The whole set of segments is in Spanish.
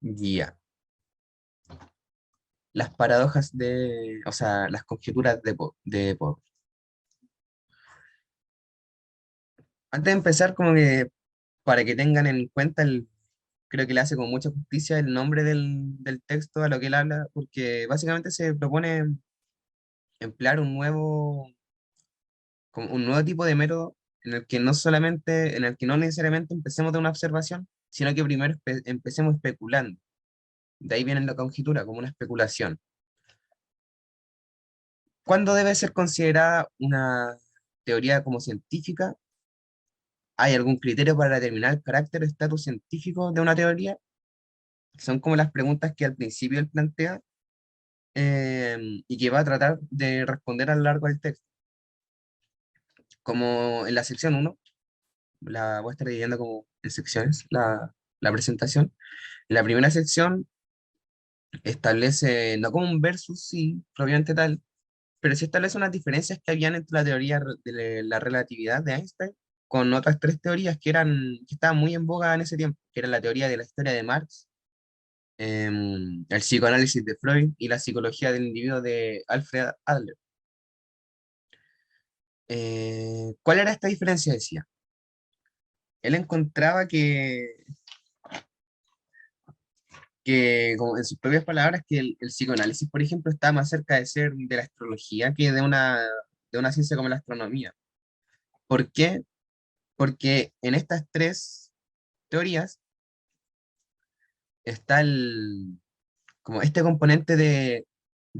Ya. Las paradojas o sea, las conjeturas de Popper. Antes de empezar, como que para que tengan en cuenta creo que le hace con mucha justicia el nombre del texto a lo que él habla, porque básicamente se propone emplear como un nuevo tipo de método en el que no necesariamente empecemos de una observación, sino que primero empecemos especulando. De ahí viene la conjetura, como una especulación. ¿Cuándo debe ser considerada una teoría como científica? ¿Hay algún criterio para determinar el carácter o estatus científico de una teoría? Son como las preguntas que al principio él plantea y que va a tratar de responder a lo largo del texto. Como en la sección uno, la voy a estar dividiendo como en secciones, la presentación. La primera sección establece, no como un versus, sí, propiamente tal, pero sí establece unas diferencias que habían entre la teoría de la relatividad de Einstein con otras tres teorías que estaban muy en boga en ese tiempo, que era la teoría de la historia de Marx, el psicoanálisis de Freud y la psicología del individuo de Alfred Adler. ¿Cuál era esta diferencia? Decía. Él encontraba como en sus propias palabras, que el psicoanálisis, por ejemplo, está más cerca de ser de la astrología que de una ciencia como la astronomía. ¿Por qué? Porque en estas tres teorías está como este componente de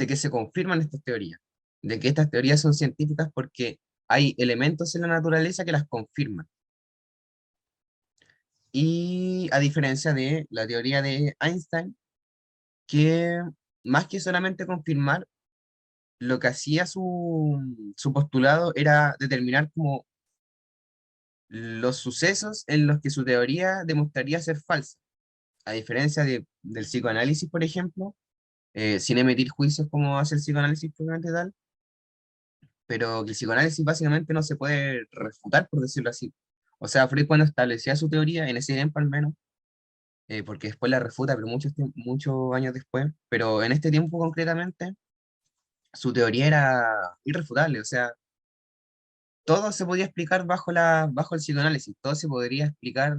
que se confirman estas teorías, de que estas teorías son científicas porque hay elementos en la naturaleza que las confirman. Y a diferencia de la teoría de Einstein, que más que solamente confirmar, lo que hacía su postulado era determinar como los sucesos en los que su teoría demostraría ser falsa. A diferencia del psicoanálisis, por ejemplo, sin emitir juicios como hace el psicoanálisis propiamente tal, pero que el psicoanálisis básicamente no se puede refutar, por decirlo así. O sea, Freud cuando establecía su teoría, en ese tiempo al menos, porque después la refuta, pero muchos años después, pero en este tiempo concretamente, su teoría era irrefutable, o sea, todo se podía explicar bajo el psicoanálisis, todo se podría explicar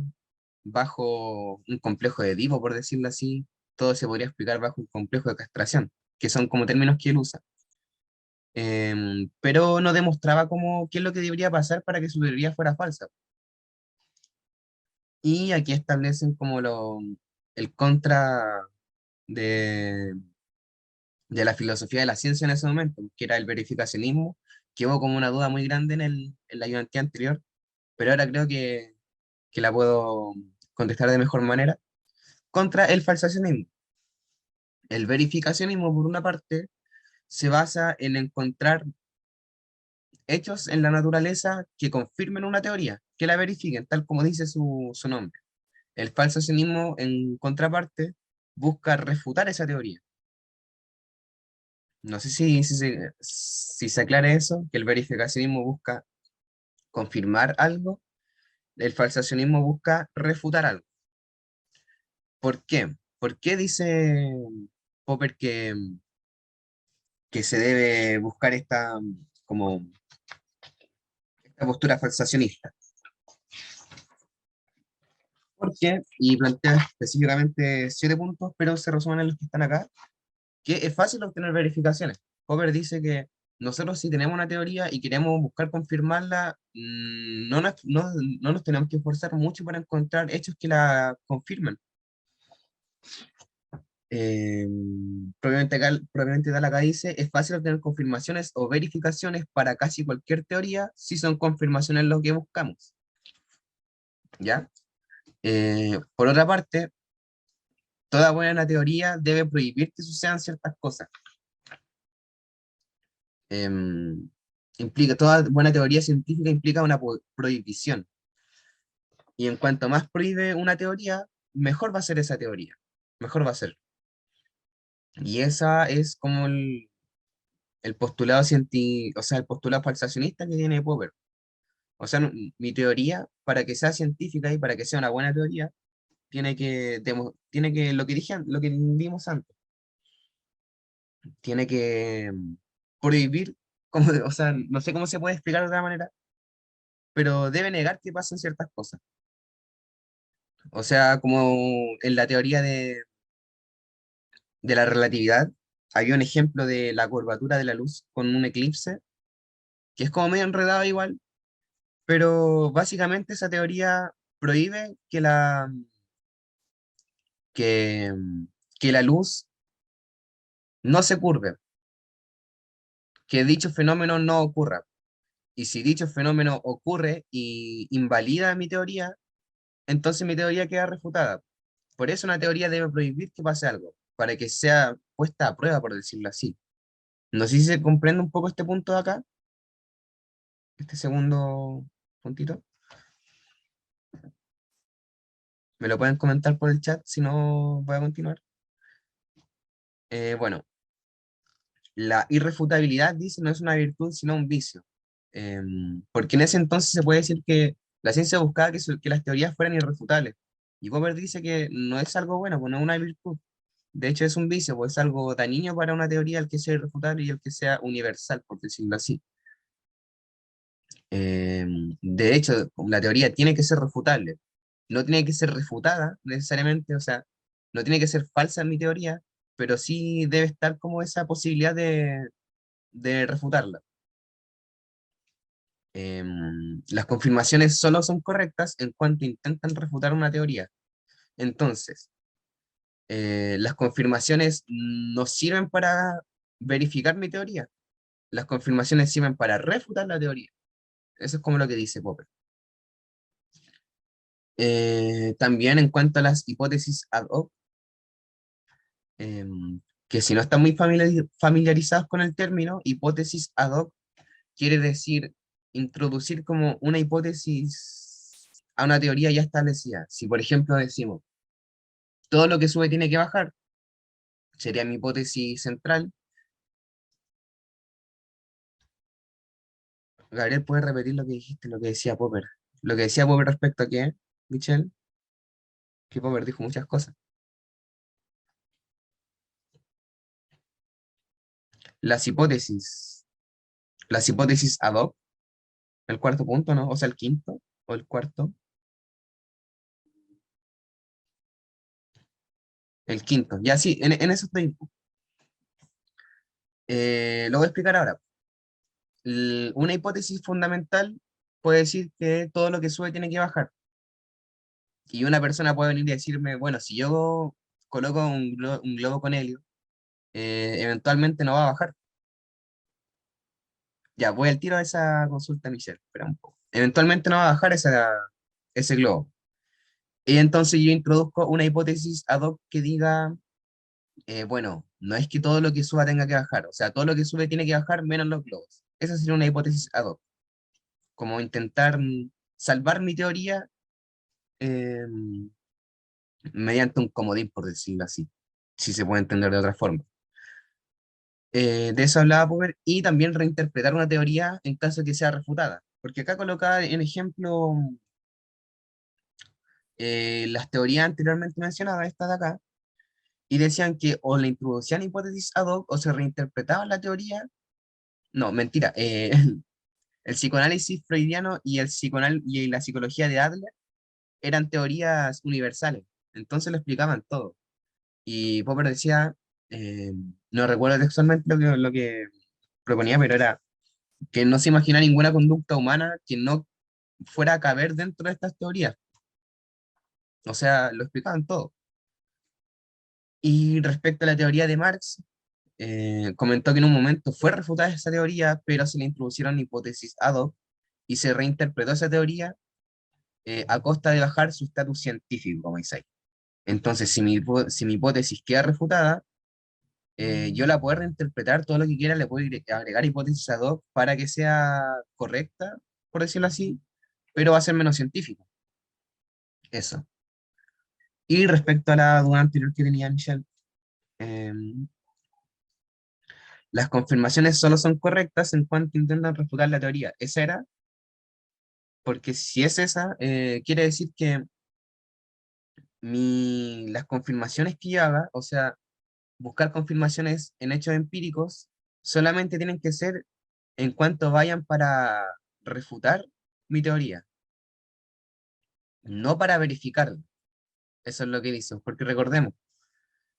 bajo un complejo de Edipo, por decirlo así, todo se podría explicar bajo un complejo de castración, que son como términos que él usa. Pero no demostraba qué es lo que debería pasar para que su teoría fuera falsa. Y aquí establecen como el contra de, de la filosofía de la ciencia en ese momento, que era el verificacionismo, que hubo como una duda muy grande en la ayudantía anterior, pero ahora creo que la puedo contestar de mejor manera, contra el falsacionismo. El verificacionismo, por una parte, se basa en encontrar hechos en la naturaleza que confirmen una teoría, que la verifiquen, tal como dice su nombre. El falsacionismo, en contraparte, busca refutar esa teoría. No sé si se aclara eso, que el verificacionismo busca confirmar algo, el falsacionismo busca refutar algo. ¿Por qué? ¿Por qué dice Popper que se debe buscar como, esta postura falsacionista? Porque, y plantea específicamente 7 puntos, pero se resumen en los que están acá, que es fácil obtener verificaciones. Popper dice que nosotros si tenemos una teoría y queremos buscar confirmarla, no nos tenemos que esforzar mucho para encontrar hechos que la confirmen. Eh, Probablemente tal acá dice, es fácil obtener confirmaciones o verificaciones para casi cualquier teoría si son confirmaciones lo que buscamos. ¿Ya? Por otra parte, toda buena teoría debe prohibir que sucedan ciertas cosas. Em, Toda buena teoría científica implica una prohibición. Y en cuanto más prohíbe una teoría, mejor va a ser esa teoría. Mejor va a ser. Y esa es como el postulado científico, o sea, el postulado falsacionista que tiene Popper. O sea, mi teoría, para que sea científica y para que sea una buena teoría, lo que dije, lo que vimos antes, tiene que prohibir, como, o sea, no sé cómo se puede explicar de otra manera, pero debe negar que pasen ciertas cosas. O sea, como en la teoría de la relatividad, había un ejemplo de la curvatura de la luz con un eclipse, que es como medio enredado igual, pero básicamente esa teoría prohíbe que, que la luz no se curve, que dicho fenómeno no ocurra. Y si dicho fenómeno ocurre y invalida mi teoría, entonces mi teoría queda refutada. Por eso una teoría debe prohibir que pase algo, para que sea puesta a prueba, por decirlo así. No sé si se comprende un poco este punto de acá, este segundo puntito. Me lo pueden comentar por el chat, si no voy a continuar. Bueno, la irrefutabilidad, dice, no es una virtud, sino un vicio. Porque en ese entonces se puede decir que la ciencia buscaba que las teorías fueran irrefutables. Y Popper dice que no es algo bueno, pues no es una virtud. De hecho, es un vicio, pues es algo dañino para una teoría el que sea irrefutable y el que sea universal, por decirlo así. De hecho, la teoría tiene que ser refutable. No tiene que ser refutada necesariamente, o sea, no tiene que ser falsa mi teoría, pero sí debe estar como esa posibilidad de refutarla. Las confirmaciones solo son correctas en cuanto intentan refutar una teoría. Entonces, las confirmaciones no sirven para verificar mi teoría. Las confirmaciones sirven para refutar la teoría. Eso es como lo que dice Popper. También en cuanto a las hipótesis ad hoc, que si no están muy familiarizados con el término, hipótesis ad hoc quiere decir introducir como una hipótesis a una teoría ya establecida. Si, por ejemplo, decimos, todo lo que sube tiene que bajar, sería mi hipótesis central. Gabriel, ¿puedes repetir lo que dijiste, lo que decía Popper? Lo que decía Popper respecto a qué, Michelle, que Popper dijo muchas cosas. Las hipótesis, las hipótesis ad hoc, el cuarto punto, ¿no? O sea, el quinto o el cuarto. El quinto, ya sí, en eso estoy. Lo voy a explicar ahora. Una hipótesis fundamental puede decir que todo lo que sube tiene que bajar. Y una persona puede venir y decirme, bueno, si yo coloco un globo con helio, eventualmente no va a bajar. Ya, voy al tiro a esa consulta, Michelle, espera un poco. Eventualmente no va a bajar ese globo. Y entonces yo introduzco una hipótesis ad hoc que diga, bueno, no es que todo lo que suba tenga que bajar, o sea, todo lo que sube tiene que bajar menos los globos. Esa sería una hipótesis ad hoc, como intentar salvar mi teoría eh, mediante un comodín, por decirlo así, si se puede entender de otra forma. De eso hablaba Popper, y también reinterpretar una teoría en caso de que sea refutada, porque acá colocaba en ejemplo las teorías anteriormente mencionadas, estas de acá, y decían que o le introducían hipótesis ad hoc o se reinterpretaba la teoría. No, mentira. El psicoanálisis freudiano y la psicología de Adler eran teorías universales, entonces lo explicaban todo. Y Popper decía, eh, no recuerdo textualmente lo que proponía, pero era que no se imagina ninguna conducta humana que no fuera a caber dentro de estas teorías. O sea, lo explicaban todo. Y respecto a la teoría de Marx, comentó que en un momento fue refutada esa teoría, pero se le introducieron hipótesis ad hoc y se reinterpretó esa teoría a costa de bajar su estatus científico, como dice ahí. Entonces, si mi hipótesis queda refutada, yo la puedo reinterpretar todo lo que quiera, le puedo agregar hipótesis ad hoc para que sea correcta, por decirlo así, pero va a ser menos científico. Eso. Y respecto a la duda anterior que tenía Michelle, las confirmaciones solo son correctas en cuanto intentan refutar la teoría. Esa era, porque si es esa, quiere decir que las confirmaciones que yo haga, o sea, buscar confirmaciones en hechos empíricos, solamente tienen que ser en cuanto vayan para refutar mi teoría, no para verificarla. Eso es lo que dice, porque recordemos,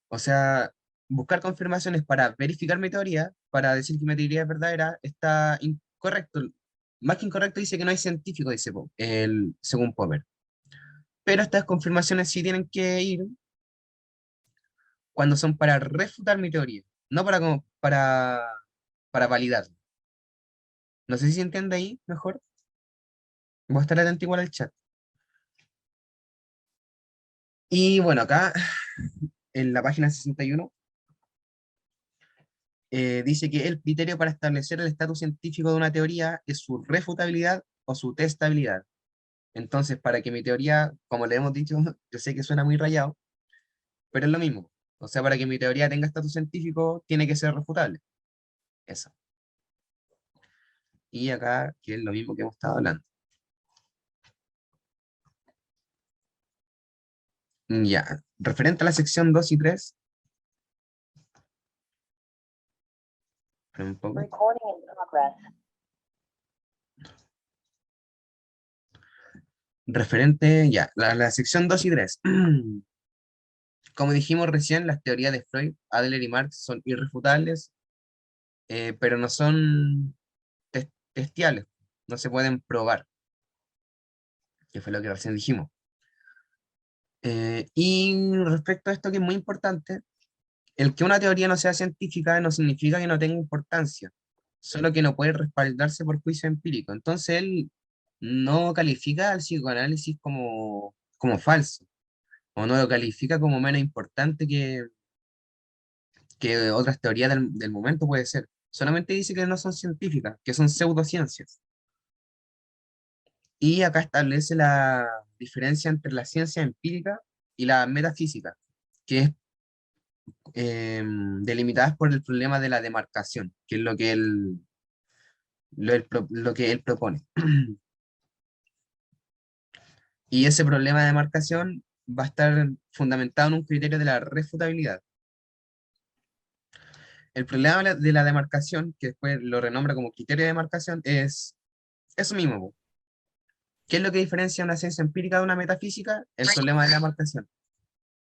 o sea, buscar confirmaciones para verificar mi teoría, para decir que mi teoría es verdadera, está incorrecto. Más que incorrecto, dice que no hay científico, dice según Popper. Pero estas confirmaciones sí tienen que ir cuando son para refutar mi teoría, no para validar. No sé si se entiende ahí mejor. Voy a estar atento igual al chat. Y bueno, acá en la página 61 dice que el criterio para establecer el estatus científico de una teoría es su refutabilidad o su testabilidad. Entonces, para que mi teoría, como le hemos dicho, yo sé que suena muy rayado, pero es lo mismo. O sea, para que mi teoría tenga estatus científico, tiene que ser refutable. Eso. Y acá, que es lo mismo que hemos estado hablando. Ya, referente a la sección 2 y 3, un poco. Recording in progress. Referente, ya, la sección 2 y 3. Como dijimos recién, las teorías de Freud, Adler y Marx son irrefutables, pero no son testiales, no se pueden probar, que fue lo que recién dijimos. Y respecto a esto que es muy importante, el que una teoría no sea científica no significa que no tenga importancia, solo que no puede respaldarse por juicio empírico. Entonces él no califica al psicoanálisis como falso, o no lo califica como menos importante que otras teorías del momento puede ser. Solamente dice que no son científicas, que son pseudociencias. Y acá establece la diferencia entre la ciencia empírica y la metafísica, que es delimitadas por el problema de la demarcación, que es lo que él propone. Y ese problema de demarcación va a estar fundamentado en un criterio de la refutabilidad. El problema de la demarcación, que después lo renombra como criterio de demarcación, es eso mismo, po. ¿Qué es lo que diferencia una ciencia empírica de una metafísica? El problema de la demarcación.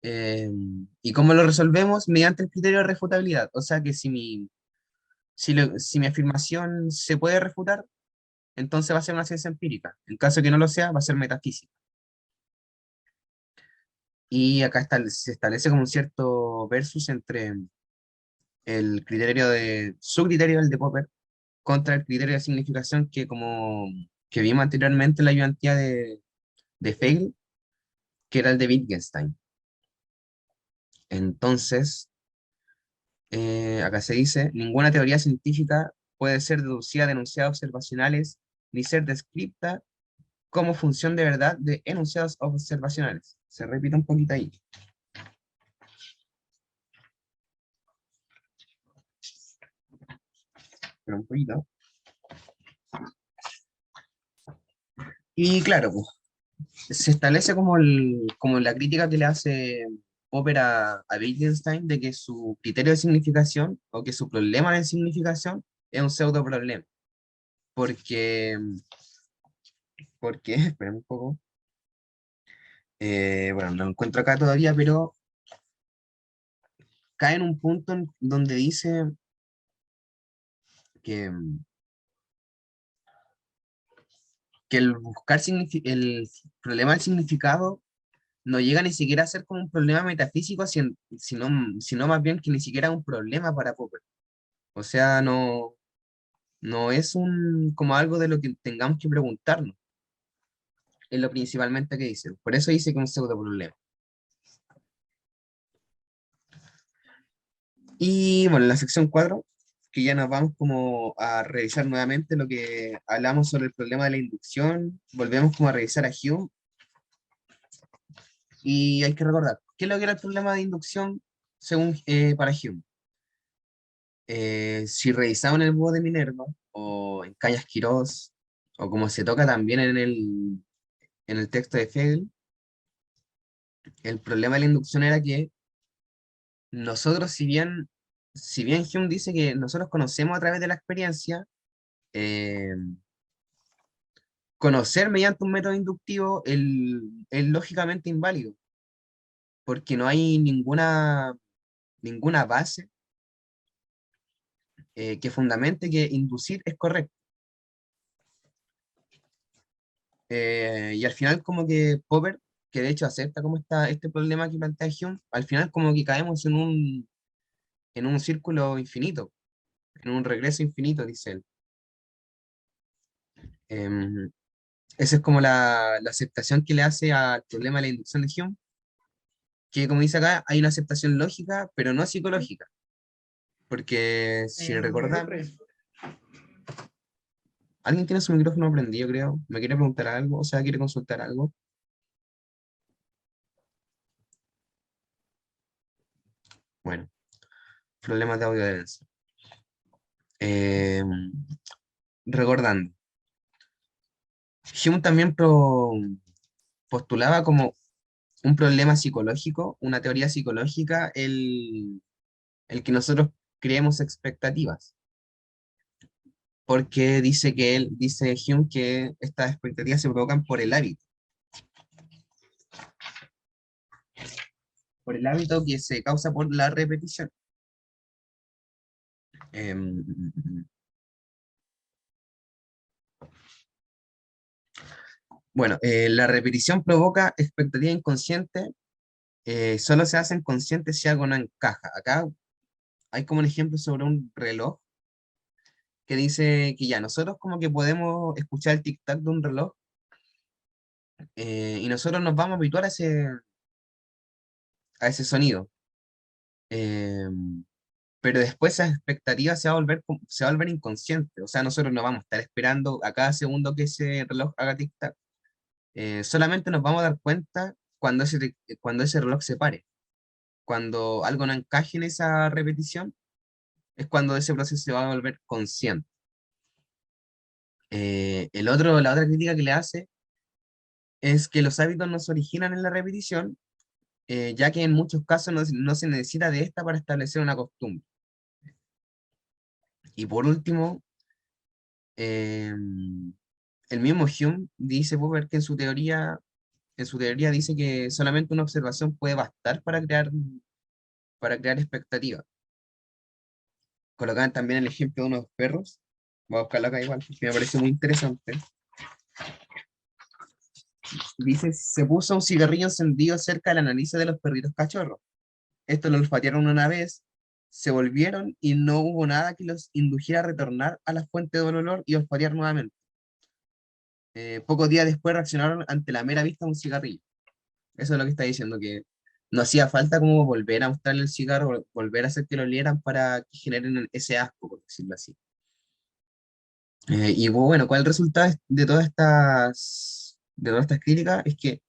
Eh, ¿Y cómo lo resolvemos? Mediante el criterio de refutabilidad. O sea que si mi afirmación se puede refutar, entonces va a ser una ciencia empírica. En caso de que no lo sea, va a ser metafísica. Y acá se establece como un cierto versus entre su criterio, el de Popper, contra el criterio de significación que vimos anteriormente en la ayudantía de Fagel, que era el de Wittgenstein. Entonces, acá se dice, ninguna teoría científica puede ser deducida de enunciados observacionales ni ser descripta como función de verdad de enunciados observacionales. Se repite un poquito ahí, pero un poquito. Y claro, pues, se establece como la crítica que le hace Popper a Wittgenstein de que su criterio de significación o que su problema de significación es un pseudo problema. Porque, espera un poco, bueno, no lo encuentro acá todavía, pero cae en un punto en donde dice que, que el el problema del significado no llega ni siquiera a ser como un problema metafísico, sino más bien que ni siquiera es un problema para Popper. O sea, no es como algo de lo que tengamos que preguntarnos, es lo principalmente que dice. Por eso dice que es un pseudo problema. Y bueno, en la sección 4 que ya nos vamos como a revisar nuevamente lo que hablamos sobre el problema de la inducción, volvemos como a revisar a Hume, y hay que recordar, ¿qué es lo que era el problema de inducción según para Hume? Si revisaban el búho de Minerva, o en Cañas Quirós, o como se toca también en el texto de Hegel, El problema de la inducción era que nosotros, si bien Hume dice que nosotros conocemos a través de la experiencia, eh, conocer mediante un método inductivo es lógicamente inválido, porque no hay ninguna base que fundamente que inducir es correcto. Y al final como que Popper, que de hecho acepta como está este problema que plantea Hume, al final como que caemos en un círculo infinito, en un regreso infinito, dice él. Em, Esa es como la aceptación que le hace al problema de la inducción de Hume, que como dice acá, hay una aceptación lógica, pero no psicológica, porque si recordamos, alguien tiene su micrófono prendido, creo, me quiere preguntar algo, o sea, quiere consultar algo. Bueno, problemas de audio deben ser. Em, Recordando, Hume también postulaba como un problema psicológico, una teoría psicológica, el que nosotros creemos expectativas, porque dice Hume que estas expectativas se provocan por el hábito que se causa por la repetición. Em, bueno, la repetición provoca expectativa inconsciente, solo se hacen conscientes si algo no encaja. Acá hay como un ejemplo sobre un reloj que dice que ya nosotros como que podemos escuchar el tic-tac de un reloj, y nosotros nos vamos a habituar a ese sonido. Em, pero después esa expectativa se va a volver inconsciente. O sea, nosotros no vamos a estar esperando a cada segundo que ese reloj haga tic-tac. Solamente nos vamos a dar cuenta cuando ese reloj se pare. Cuando algo no encaje en esa repetición, es cuando ese proceso se va a volver consciente. La otra crítica que le hace es que los hábitos no se originan en la repetición, ya que en muchos casos no se necesita de esta para establecer una costumbre. Y por último, eh, el mismo Hume dice Popper que en su teoría dice que solamente una observación puede bastar para crear expectativa. Colocaban también el ejemplo de unos perros. Voy a buscarlo acá igual, porque me parece muy interesante. Dice, se puso un cigarrillo encendido cerca de la nariz de los perritos cachorros. Estos lo olfatearon una vez, se volvieron y no hubo nada que los indujera a retornar a la fuente del olor y olfatear nuevamente. Pocos días después reaccionaron ante la mera vista de un cigarrillo. Eso es lo que está diciendo, que no hacía falta como volver a mostrarle el cigarro, volver a hacer que lo olieran para que generen ese asco, por decirlo así. Y bueno, ¿cuál es el resultado de todas estas críticas? Es que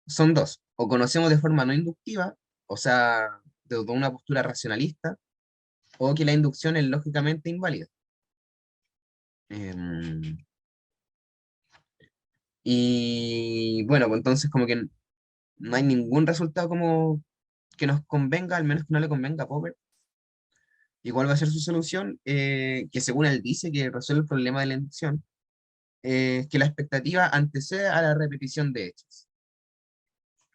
son dos: o conocemos de forma no inductiva, o sea, desde una postura racionalista, o que la inducción es lógicamente inválida. Em, y bueno, pues entonces como que no hay ningún resultado como que nos convenga, al menos que no le convenga a Popper. ¿Y cuál va a ser su solución? Que según él dice que resuelve el problema de la inducción, que la expectativa antecede a la repetición de hechos.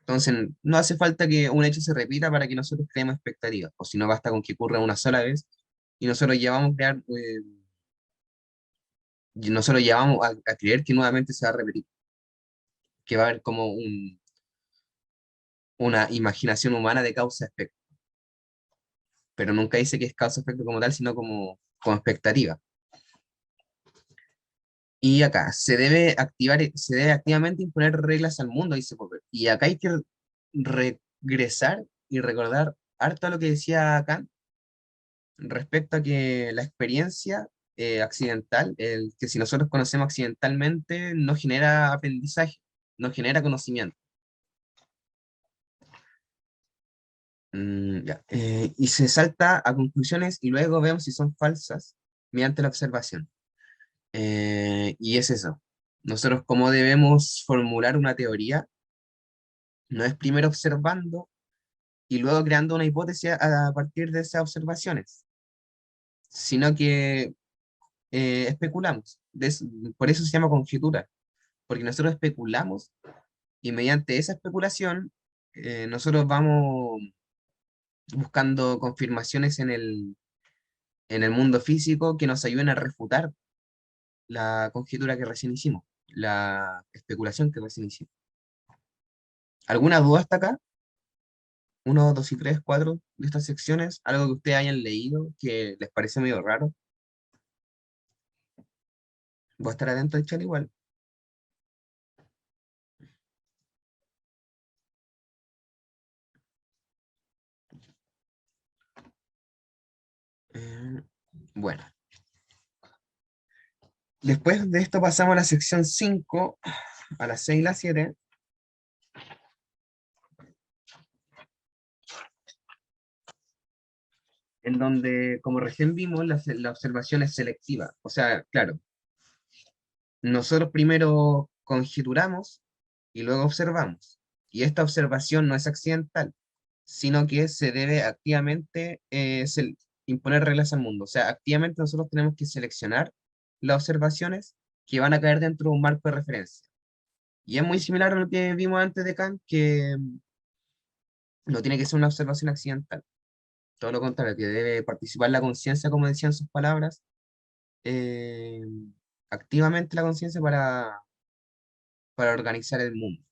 Entonces, no hace falta que un hecho se repita para que nosotros creemos expectativas, o si no, basta con que ocurra una sola vez y nosotros llevamos a creer que nuevamente se va a repetir, que va a haber como una imaginación humana de causa-efecto, pero nunca dice que es causa-efecto como tal, sino como expectativa. Y acá se debe activamente imponer reglas al mundo, dice Popper. Y acá hay que regresar y recordar harto a lo que decía Kant respecto a que la experiencia accidental, el que si nosotros conocemos accidentalmente, no genera aprendizaje, no genera conocimiento. Ya. Y se salta a conclusiones y luego vemos si son falsas mediante la observación. Y es eso. Nosotros, ¿cómo debemos formular una teoría? no es primero observando y luego creando una hipótesis a partir de esas observaciones, sino que especulamos. Por eso se llama conjetura, porque nosotros especulamos y mediante esa especulación nosotros vamos buscando confirmaciones en el mundo físico que nos ayuden a refutar la conjetura que recién hicimos, la especulación que recién hicimos. ¿Alguna duda hasta acá? Uno, dos y tres, cuatro de estas secciones, algo que ustedes hayan leído que les parece medio raro. Voy a estar atento al chat igual. Eh, bueno, después de esto pasamos a la sección 5 a las 6 y las 7, en donde, como recién vimos, la observación es selectiva. O sea, claro, nosotros primero conjeturamos y luego observamos. Y esta observación no es accidental, sino que se debe activamente imponer reglas al mundo. O sea, activamente nosotros tenemos que seleccionar las observaciones que van a caer dentro de un marco de referencia. Y es muy similar a lo que vimos antes de Kant, que no tiene que ser una observación accidental. Todo lo contrario, que debe participar la conciencia, como decían sus palabras, eh, activamente la conciencia para organizar el mundo.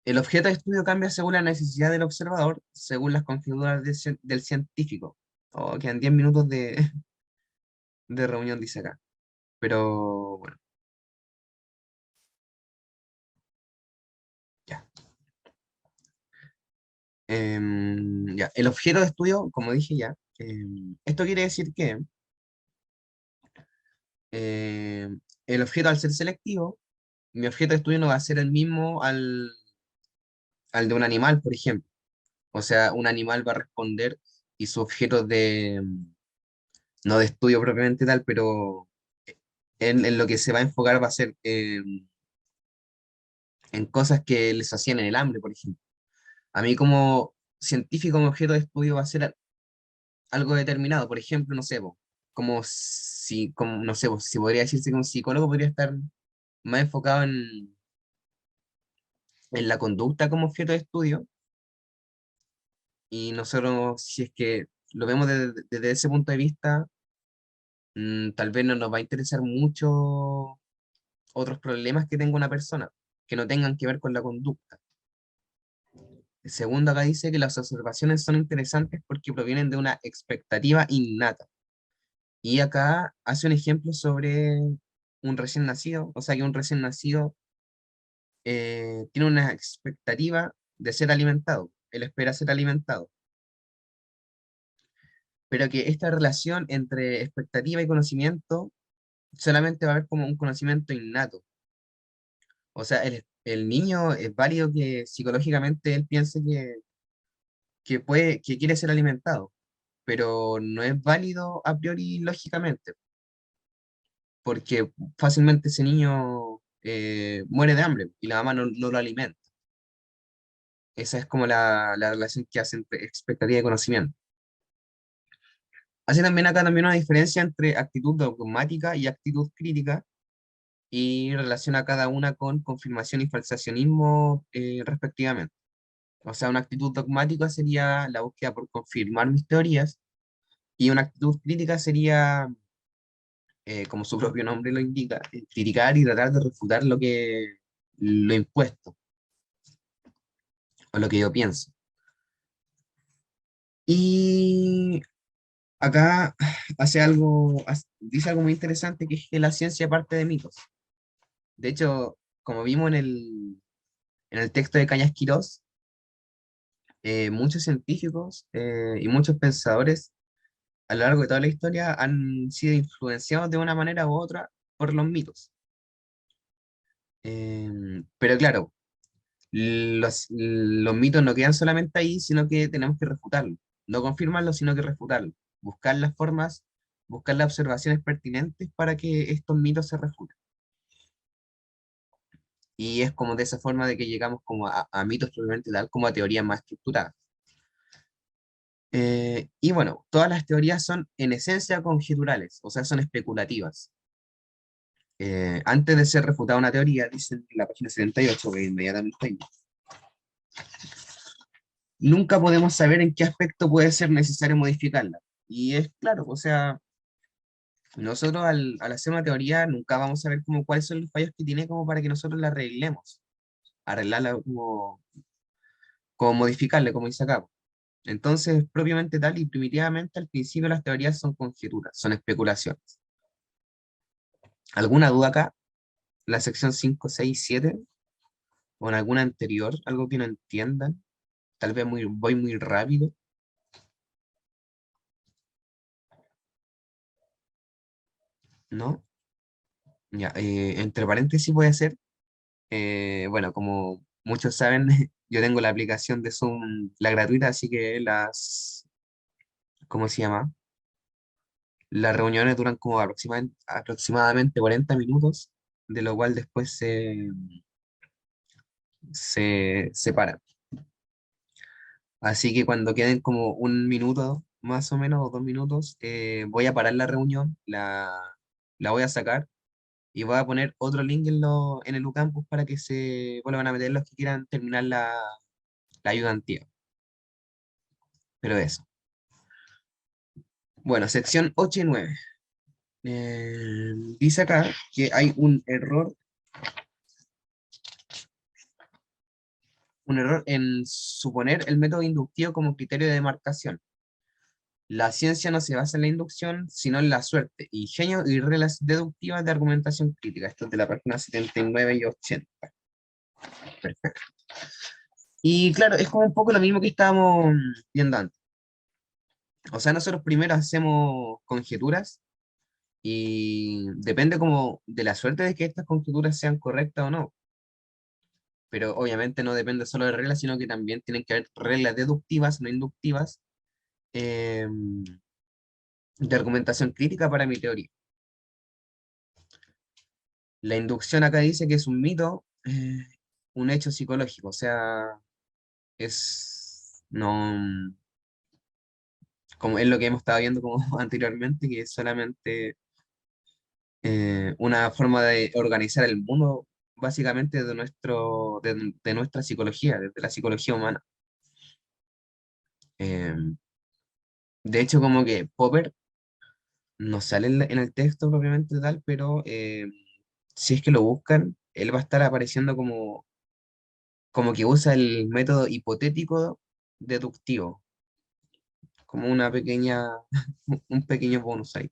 El objeto de estudio cambia según la necesidad del observador, según las conjeturas del científico. Oh, quedan 10 minutos de reunión, dice acá. Pero bueno, ya. Ya. El objeto de estudio, como dije ya, esto quiere decir que el objeto al ser selectivo, mi objeto de estudio no va a ser el mismo al de un animal, por ejemplo. O sea, un animal va a responder y su objeto no de estudio propiamente tal, pero en lo que se va a enfocar va a ser en cosas que les hacían en el hambre, por ejemplo. A mí como científico, mi objeto de estudio va a ser algo determinado, por ejemplo, no sé, po, como, no sé, po, si podría decirse que un psicólogo podría estar más enfocado en la conducta como objeto de estudio, y nosotros, si es que lo vemos desde ese punto de vista, tal vez no nos va a interesar mucho otros problemas que tenga una persona, que no tengan que ver con la conducta. El segundo acá dice que las observaciones son interesantes porque provienen de una expectativa innata. Y acá hace un ejemplo sobre un recién nacido, o sea que un recién nacido tiene una expectativa de ser alimentado, él espera ser alimentado, pero que esta relación entre expectativa y conocimiento solamente va a haber como un conocimiento innato. O sea, el niño es válido que psicológicamente él piense que quiere ser alimentado, pero no es válido a priori lógicamente, porque fácilmente ese niño muere de hambre y la mamá no lo alimenta. Esa es como la relación que hace entre expectativa y conocimiento. Hace también acá también una diferencia entre actitud dogmática y actitud crítica y relaciona cada una con confirmación y falsacionismo respectivamente. O sea, una actitud dogmática sería la búsqueda por confirmar mis teorías y una actitud crítica sería, como su propio nombre lo indica, criticar y tratar de refutar lo impuesto o lo que yo pienso. Y acá dice algo muy interesante que es que la ciencia parte de mitos. De hecho, como vimos en el texto de Cañas Quirós, muchos científicos y muchos pensadores a lo largo de toda la historia han sido influenciados de una manera u otra por los mitos. Pero claro, los mitos no quedan solamente ahí, sino que tenemos que refutarlos. No confirmarlos, sino que refutarlos. Buscar las formas, buscar las observaciones pertinentes para que estos mitos se refuten. Y es como de esa forma de que llegamos como a mitos propiamente tal, como a teorías más estructuradas. Y bueno, todas las teorías son en esencia conjeturales, o sea, son especulativas. Antes de ser refutada una teoría, dice en la página 78, que inmediatamente ahí, nunca podemos saber en qué aspecto puede ser necesario modificarla. Y es claro, o sea, nosotros al hacer una teoría nunca vamos a ver como cuáles son los fallos que tiene como para que nosotros la arreglemos, arreglarla como modificarla, como dice acá. Entonces, propiamente tal y primitivamente al principio las teorías son conjeturas, son especulaciones. ¿Alguna duda acá? La sección 5 6 7 o en alguna anterior, algo que no entiendan. Tal vez voy muy rápido, ¿no? Ya, entre paréntesis voy a hacer, bueno, como muchos saben, yo tengo la aplicación de Zoom, la gratuita, así que ¿cómo se llama? Las reuniones duran como aproximadamente 40 minutos, de lo cual después se separan. Así que cuando queden como un minuto más o menos, o 2 minutos, voy a parar la reunión, la voy a sacar y voy a poner otro link en el UCampus para que se vuelvan a meter los que quieran terminar la ayudantía. Pero eso. Bueno, sección 8 y 9. Dice acá que hay un error en suponer el método inductivo como criterio de demarcación. La ciencia no se basa en la inducción, sino en la suerte, ingenio y reglas deductivas de argumentación crítica. Esto es de la página 79 y 80. Perfecto. Y claro, es como un poco lo mismo que estábamos viendo antes. O sea, nosotros primero hacemos conjeturas y depende como de la suerte de que estas conjeturas sean correctas o no. Pero obviamente no depende solo de reglas, sino que también tienen que haber reglas deductivas, no inductivas, eh, de argumentación crítica para mi teoría. La inducción acá dice que es un mito, un hecho psicológico, o sea, no, como es lo que hemos estado viendo como anteriormente, que es solamente una forma de organizar el mundo, básicamente de nuestra psicología, desde la psicología humana. Eh, de hecho, como que Popper no sale en el texto propiamente tal, pero si es que lo buscan, él va a estar apareciendo como que usa el método hipotético deductivo, como una pequeña, un pequeño bonus ahí.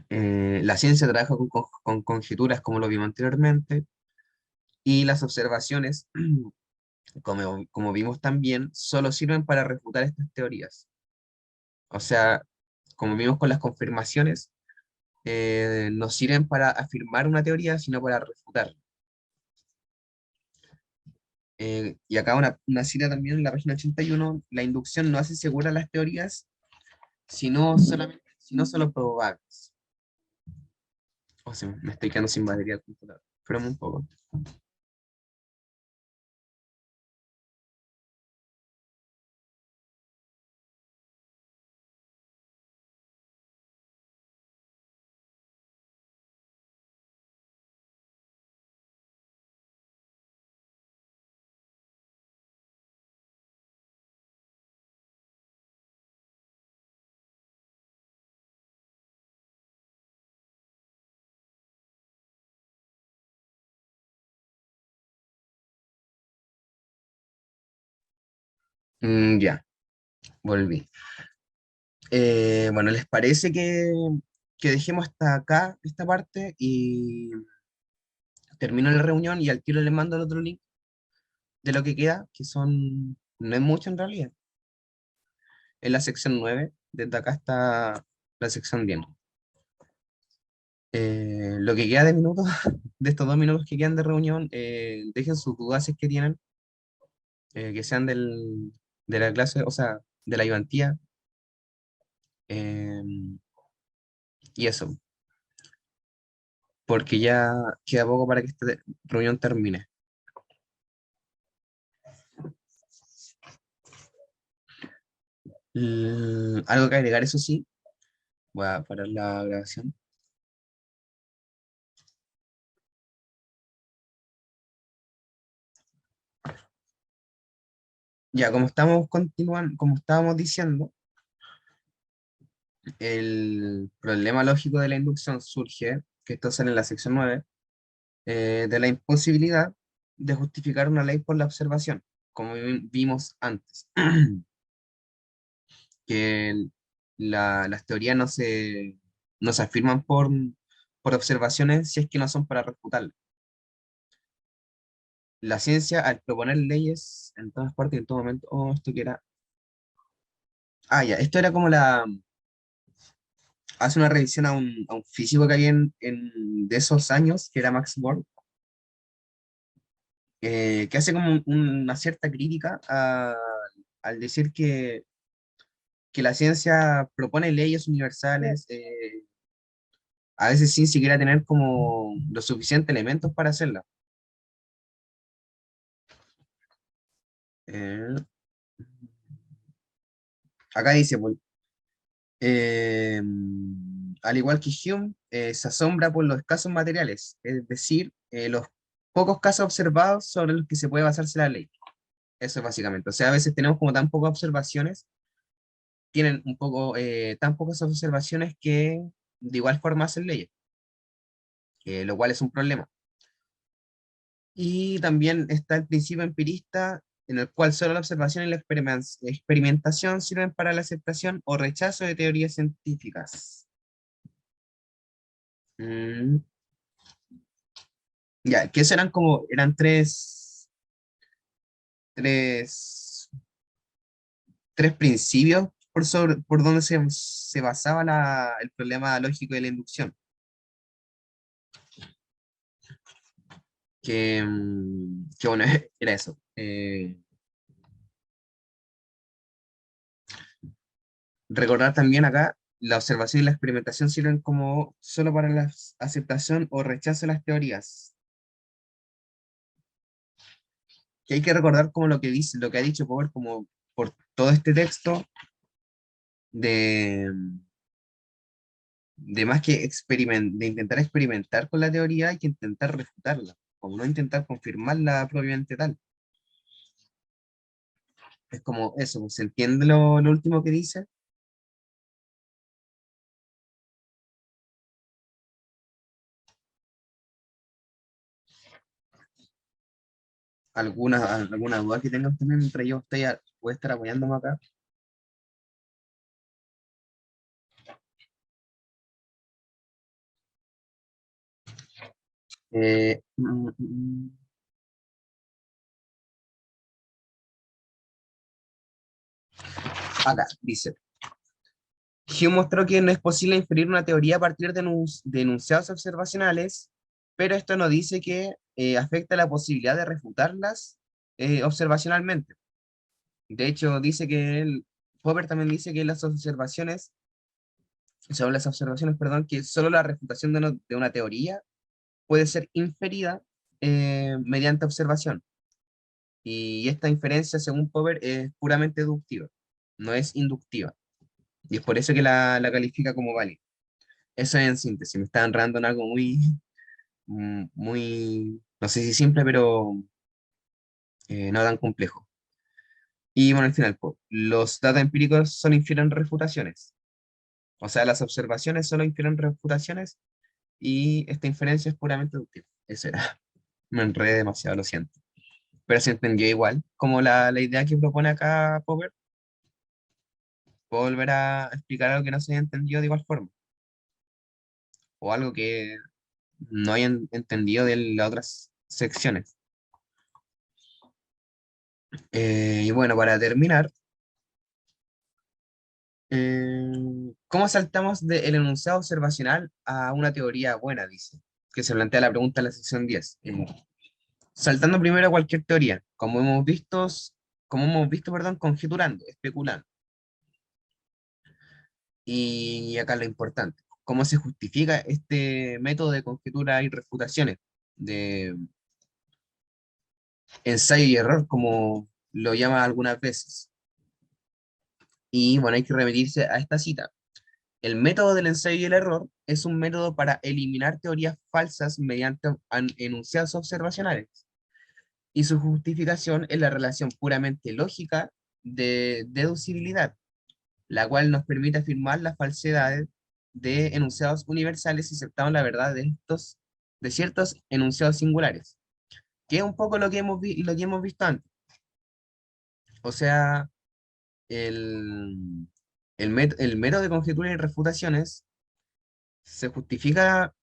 La ciencia trabaja con conjeturas, como lo vimos anteriormente, y las observaciones, como vimos también, solo sirven para refutar estas teorías. O sea, como vimos con las confirmaciones, no sirven para afirmar una teoría, sino para refutarla. Y acá una cita también en la página 81: la inducción no hace seguras las teorías, sino solo probables. O sea, me estoy quedando sin batería del computador. Espérame un poco. Ya, volví. Bueno, ¿les parece que dejemos hasta acá esta parte y termino la reunión y al tiro les mando el otro link de lo que queda, que no es mucho en realidad? Es la sección 9, desde acá está la sección 10. Lo que queda de minutos, de estos 2 minutos que quedan de reunión, dejen sus dudas si es que tienen, que sean de la clase, o sea, de la ayudantía, eh, y eso. porque ya queda poco para que esta reunión termine. Algo que agregar, eso sí, voy a parar la grabación. Ya, como estamos continuando, como estábamos diciendo, el problema lógico de la inducción surge, que esto sale en la sección 9, de la imposibilidad de justificar una ley por la observación, como vimos antes, que las teorías no se afirman por observaciones si es que no son para refutarlas. La ciencia, al proponer leyes en todas partes y en todo momento, esto que era... Ah, ya, esto era como hace una revisión a un físico que había de esos años, que era Max Born, que hace como una cierta crítica al decir que la ciencia propone leyes universales, a veces sin siquiera tener como los suficientes elementos para hacerlas. Eh, Acá dice, pues, eh, al igual que Hume, se asombra por los escasos materiales, es decir, los pocos casos observados sobre los que se puede basarse la ley. Eso es básicamente. O sea, a veces tenemos como tan pocas observaciones, tienen un poco, tan pocas observaciones que de igual forma hacen leyes, lo cual es un problema. Y también está el principio empirista, en el cual solo la observación y la experimentación sirven para la aceptación o rechazo de teorías científicas. Mm, ya, que eso eran tres, tres principios por donde se basaba el problema lógico de la inducción. Que bueno, era eso. Recordar también acá, la observación y la experimentación sirven como solo para la aceptación o rechazo de las teorías. Que hay que recordar como lo que dice, lo que ha dicho Popper, como por todo este texto de, de más que de intentar experimentar con la teoría, hay que intentar refutarla, como no intentar confirmarla propiamente tal. Es como eso, pues, ¿se entiende lo último que dice? ¿Alguna duda que tengan también mientras yo voy a estar apoyándome acá? Eh, mm, mm, mm. Acá dice, Hume mostró que no es posible inferir una teoría a partir de enunciados observacionales, pero esto no dice que afecta la posibilidad de refutarlas observacionalmente. De hecho, Popper también dice que las observaciones, perdón, que solo la refutación de una teoría puede ser inferida mediante observación. Y esta inferencia, según Popper, es puramente deductiva, no es inductiva. Y es por eso que la califica como válida. Eso es en síntesis. Me está enredando en algo muy, no sé si simple, pero no tan complejo. Y bueno, al final, pues, los datos empíricos solo infieren refutaciones. O sea, las observaciones solo infieren refutaciones y esta inferencia es puramente deductiva. Eso era. Me enredé demasiado, lo siento. Pero se entendió igual, como la idea que propone acá Popper. Puedo volver a explicar algo que no se haya entendido de igual forma, o algo que no hayan entendido de las otras secciones. Y bueno, para terminar, ¿cómo saltamos del enunciado observacional a una teoría buena? Dice, que se plantea la pregunta en la sección 10. Saltando primero a cualquier teoría, como hemos visto, perdón, conjeturando, especulando. Y acá lo importante. cómo se justifica este método de conjetura y refutaciones, de ensayo y error, como lo llama algunas veces. Y bueno, hay que remitirse a esta cita. El método del ensayo y el error es un método para eliminar teorías falsas mediante enunciados observacionales, y su justificación es la relación puramente lógica de deducibilidad, la cual nos permite afirmar las falsedades de enunciados universales si aceptamos la verdad de ciertos enunciados singulares, que es un poco lo que lo que hemos visto antes. O sea, el, el método de conjeturas y refutaciones se justifica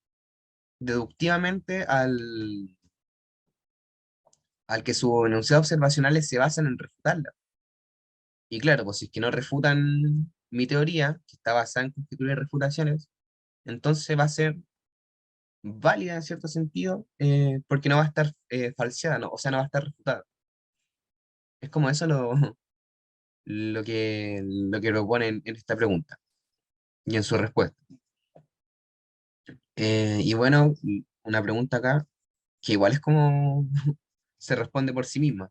deductivamente al que sus enunciados observacionales se basan en refutarla. Y claro, pues si es que no refutan mi teoría, que está basada en conjeturas y refutaciones, entonces va a ser válida en cierto sentido, porque no va a estar falseada, ¿no? O sea, no va a estar refutada. Es como eso lo que proponen en esta pregunta y en su respuesta. Y bueno, una pregunta acá, que igual es como se responde por sí misma.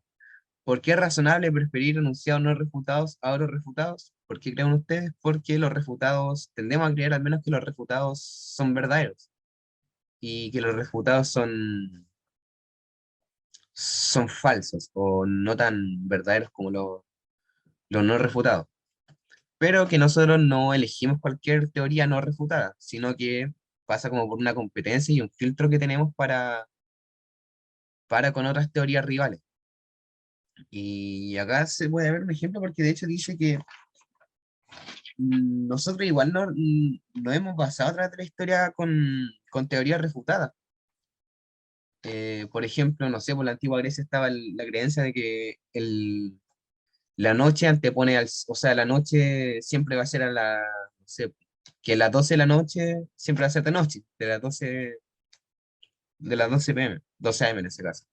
¿Por qué es razonable preferir enunciados no refutados a otros refutados? ¿Por qué creen ustedes? Porque los refutados, tendemos a creer al menos que los refutados son verdaderos y que los refutados son falsos o no tan verdaderos como los no refutados. Pero que nosotros no elegimos cualquier teoría no refutada, sino que pasa como por una competencia y un filtro que tenemos para con otras teorías rivales. Y acá se puede ver un ejemplo porque de hecho dice que nosotros igual no hemos basado atrás de la historia con teorías refutadas. Por ejemplo, no sé, por la antigua Grecia estaba la creencia de que la noche antepone o sea, la noche siempre va a ser no sé, que las 12 de la noche siempre va a ser de noche, de las 12 p.m., 12 a.m. en ese caso.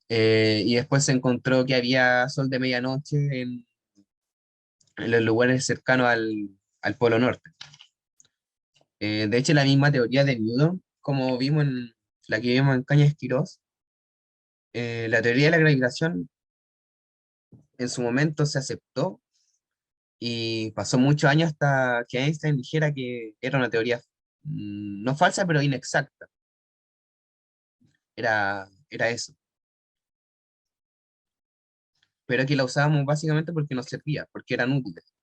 Y después se encontró que había sol de medianoche en los lugares cercanos al Polo Norte. De hecho, la misma teoría de Newton, como vimos en la que vimos en Cañas Quirós, la teoría de la gravitación en su momento se aceptó y pasó muchos años hasta que Einstein dijera que era una teoría no falsa, pero inexacta. Era eso. Pero que la usábamos básicamente porque nos servía, porque eran útiles.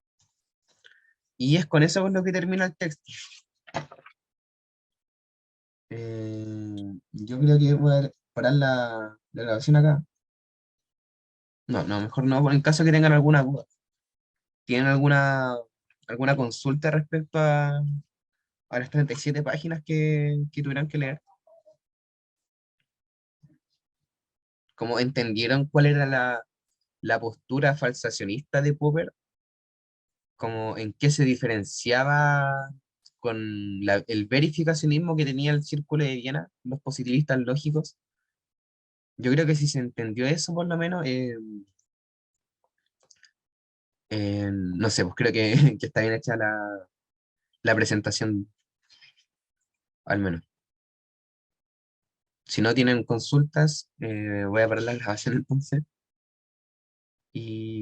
Y es con eso con lo que termina el texto. Yo creo que voy a parar la grabación acá. No, no, mejor no, en caso que tengan alguna duda. ¿Tienen alguna consulta respecto a las 37 páginas que tuvieran que leer? ¿Cómo entendieron cuál era la postura falsacionista de Popper? ¿Cómo en qué se diferenciaba con el verificacionismo que tenía el Círculo de Viena, los positivistas lógicos? Yo creo que si se entendió eso, por lo menos, no sé, pues creo que, que está bien hecha la presentación, al menos. Si no tienen consultas, voy a parar la grabación entonces. Y